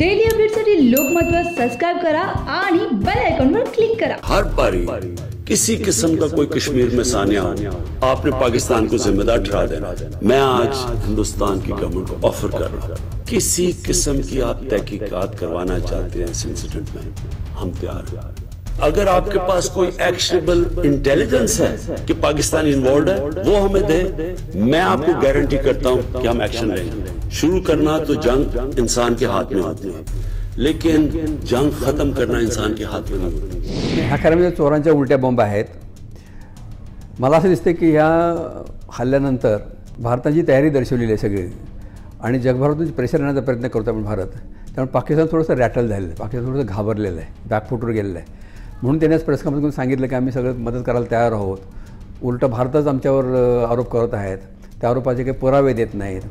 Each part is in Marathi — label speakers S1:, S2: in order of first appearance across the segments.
S1: डेली अपडेटसाठी लोकमत सब्सक्राइब करा आणि बेल आयकॉनवर क्लिक करा।
S2: हर बारी किसी किस्म का कोई कश्मीर में सानिया हो, आपने पाकिस्तान को जिम्मेदार ठहरा देना। मैं आज हिंदुस्तान की गवर्नमेंट को ऑफर कर रहा हूँ, किसी किस्म की आप तहकीकात करवाना चाहते हैं इस इंसिडेंट में, हम तैयार हैं। अगर आपके पास कोई एक्शनेबल इंटेलिजेंस है कि पाकिस्तान इन्वॉल्व है, वो हमें दे। मैं आपको गारंटी करता हूं कि हम एक्शन लेंगे। शुरू करना तो जंग इंसान के हाथ में होती है, लेकिन जंग खत्म करना इंसान के हाथ में नहीं होती।
S3: ह्या खरं म्हणजे चोरांच्या उलट्या बॉम्ब आहेत। मला असं दिसते की ह्या हल्ल्यानंतर भारताची तयारी दर्शवलेली आहे सगळी, आणि जगभरातून प्रेशर येण्याचा प्रयत्न करतो आपण भारत। त्यामुळे पाकिस्तान थोडंसं रॅटल झालेलं आहे, पाकिस्तान थोडंसं घाबरलेलं आहे, बॅकफुटवर गेलेलं आहे। म्हणून त्यांनी प्रेस कॉन्फरन्समध्ये सांगितलं की आम्ही सगळं मदत करायला तयार आहोत। उलटं भारतच आमच्यावर आरोप करत आहेत, त्या आरोपाचे काही पुरावे देत नाहीत।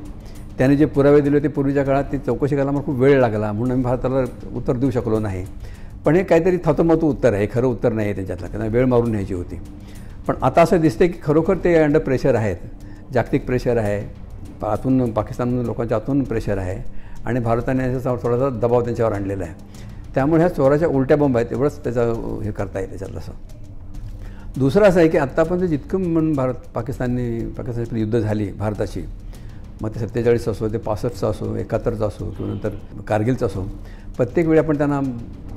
S3: त्यांनी जे पुरावे दिले ते पूर्वीच्या काळात ती चौकशी करायला मला खूप वेळ लागला, म्हणून आम्ही भारताला उत्तर देऊ शकलो नाही। पण हे काहीतरी थातोमातू उत्तर आहे, खरं उत्तर नाही आहे त्यांच्यातलं, त्यांना वेळ मारून न्यायची होती। पण आता असं दिसते की खरोखर ते अंडर प्रेशर आहेत, जागतिक प्रेशर आहे, आतून पाकिस्तान लोकांच्या आतून प्रेशर आहे, आणि भारताने याचा थोडासा दबाव त्यांच्यावर आणलेला आहे। त्यामुळे ह्या चोराच्या उलट्या बॉम्ब आहेत, एवढंच त्याचं हे करता येईल त्याच्यातलं। असं दुसरं असं आहे की आत्तापर्यंत जितकं म्हणून पाकिस्तानची युद्ध झाली भारताची, मग ते 47 असो, ते 65चं असो, 71चं असो, किंवा नंतर कारगिलचं असो, प्रत्येक वेळी आपण त्यांना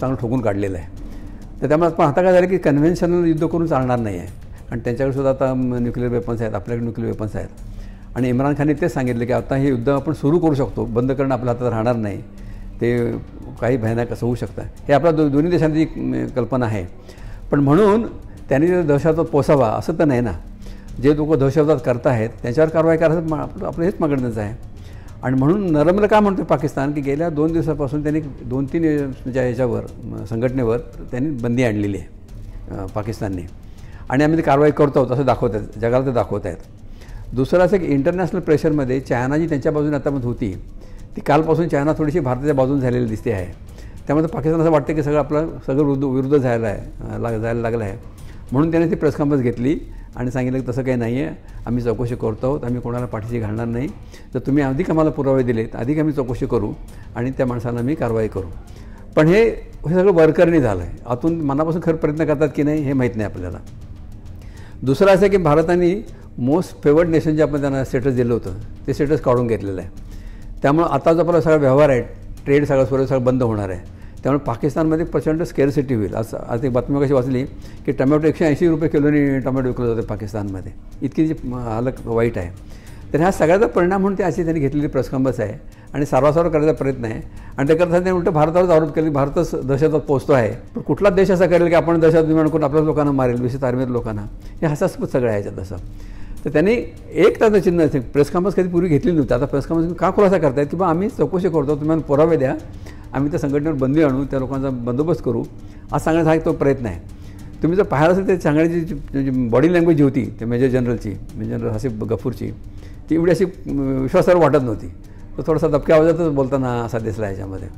S3: चांगलं ठोकून काढलेलं आहे। तर त्यामुळे पण आता काय झालं की कन्व्हेन्शनल युद्ध करून चालणार नाही आहे, आणि त्यांच्याकडे सुद्धा आता न्यूक्लिअर वेपन्स आहेत, आपल्याकडे न्यूक्लिअर वेपन्स आहेत। आणि इम्रान खानने तेच सांगितलं की आता हे युद्ध आपण सुरू करू शकतो, बंद करणं आपल्या हातात राहणार नाही, ते काही भयानक असं होऊ शकतं। हे आपल्या दोन्ही देशांची कल्पना आहे। पण म्हणून त्यांनी दहशतवाद पोसावा असं तर नाही ना। जे लोक दहशतवाद करत आहेत त्यांच्यावर कारवाई करायचं आपलं हेच मागणं आहे। आणि म्हणून नरमलं का म्हणतो पाकिस्तान की गेल्या 2 दिवसापासून त्यांनी 2-3 ह्याच्यावर संघटनेवर त्यांनी बंदी आणलेली आहे पाकिस्तानने, आणि आम्ही ती कारवाई करतो आहोत असं दाखवत आहेत, जगाला ते दाखवत आहेत। दुसरं असं की इंटरनॅशनल प्रेशरमध्ये चायना जी त्यांच्या बाजूने आतापर्यंत होती, ती कालपासून चायना थोडीशी भारताच्या बाजूने झालेली दिसते आहे। त्यामुळे पाकिस्तान असं वाटतं की सगळं विरुद्ध जायला लागलं आहे। म्हणून त्याने ती प्रेस कॉन्फरन्स घेतली आणि सांगितलं की तसं काही नाही आहे, आम्ही चौकशी करतो आहोत, आम्ही कोणाला पाठीशी घालणार नाही। तर तुम्ही अधिक आम्हाला पुरावे दिलेत, अधिक आम्ही चौकशी करू आणि त्या माणसांना आम्ही कारवाई करू। पण हे सगळं वरकरणी झालं आहे, आतून मनापासून खरं प्रयत्न करतात की नाही हे माहीत नाही आपल्याला। दुसरं असं की भारताने मोस्ट फेवर्ड नेशन जे आपण त्यांना स्टेटस दिलं होतं ते स्टेटस काढून घेतलेलं आहे। त्यामुळे आता जो आपला सगळा व्यवहार आहे, ट्रेड सगळं बंद होणार आहे। त्यामुळे पाकिस्तानमध्ये प्रचंड स्केअरसिटी होईल। आज एक बातमी कशी वाचली की टमॅटो 180 रुपये किलोनी टमॅटो विकलं जातं पाकिस्तानमध्ये, इतकी जी हालत वाईट आहे। तर ह्या सगळ्याचा परिणाम म्हणून ते अशी त्यांनी घेतलेली प्रेस कॉन्फरन्स आहे, आणि सारवासारवा करायचा प्रयत्न आहे। आणि ते करताना त्यांनी उलटं भारतावरच आरोप केले की भारतच दहशतवाद पोचतो आहे। पण कुठला देश असा करेल की आपण दहशतवाद निर्माण करून आपल्याच लोकांना मारेल, विशेषतः आर्मीत लोकांना, हे हास्यास्पद सगळं आहे याच्यात असं। तर त्यांनी एक ताचं चिन्ह प्रेस कॉन्फरन्स कधी पूर्वी घेतली नव्हती, आता प्रेस कॉन्फरन्स का खुलासा करतायत की बा आम्ही चौकशी करतो, तुम्हाला पुरावे द्या, आम्ही त्या संघटनेवर बंदी आणू, त्या लोकांचा बंदोबस्त करू, आज सांगण्याचा हा तो प्रयत्न आहे। तुम्ही जर पाहायला असेल ते सांगण्याची बॉडी लँग्वेज जी होती ते मेजर जनरल हसीब गफूरची, ती एवढी अशी विश्वासार्ह वाटत नव्हती। तो थोडासा दबक्या आवाजातच बोलताना असा दिसला याच्यामध्ये।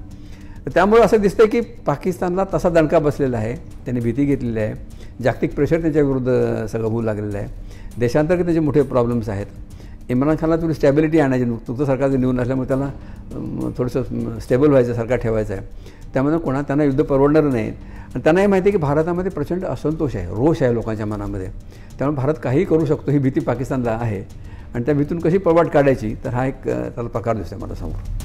S3: तर त्यामुळे असं दिसतं की पाकिस्तानला तसा दणका बसलेला आहे, त्यांनी भीती घेतलेली आहे, जागतिक प्रेशर त्यांच्या विरुद्ध सगळं होऊ लागलेलं आहे, देशांतर्गत त्याचे मोठे प्रॉब्लेम्स आहेत। इम्रान खानला थोडी स्टॅबिलिटी आणायची, नुकतं सरकारचं निवडून असल्यामुळे त्याला थोडंसं स्टेबल व्हायचं, सरकार ठेवायचं आहे। त्यामुळे त्यांना युद्ध परवडणार नाही, आणि त्यांनाही माहिती आहे की भारतामध्ये प्रचंड असंतोष आहे, रोष आहे लोकांच्या मनामध्ये। त्यामुळे भारत काहीही करू शकतो ही भीती पाकिस्तानला आहे, आणि त्या भीतीतून कशी पळवाट काढायची तर हा एक त्याला प्रकार दिसतो मला समोर।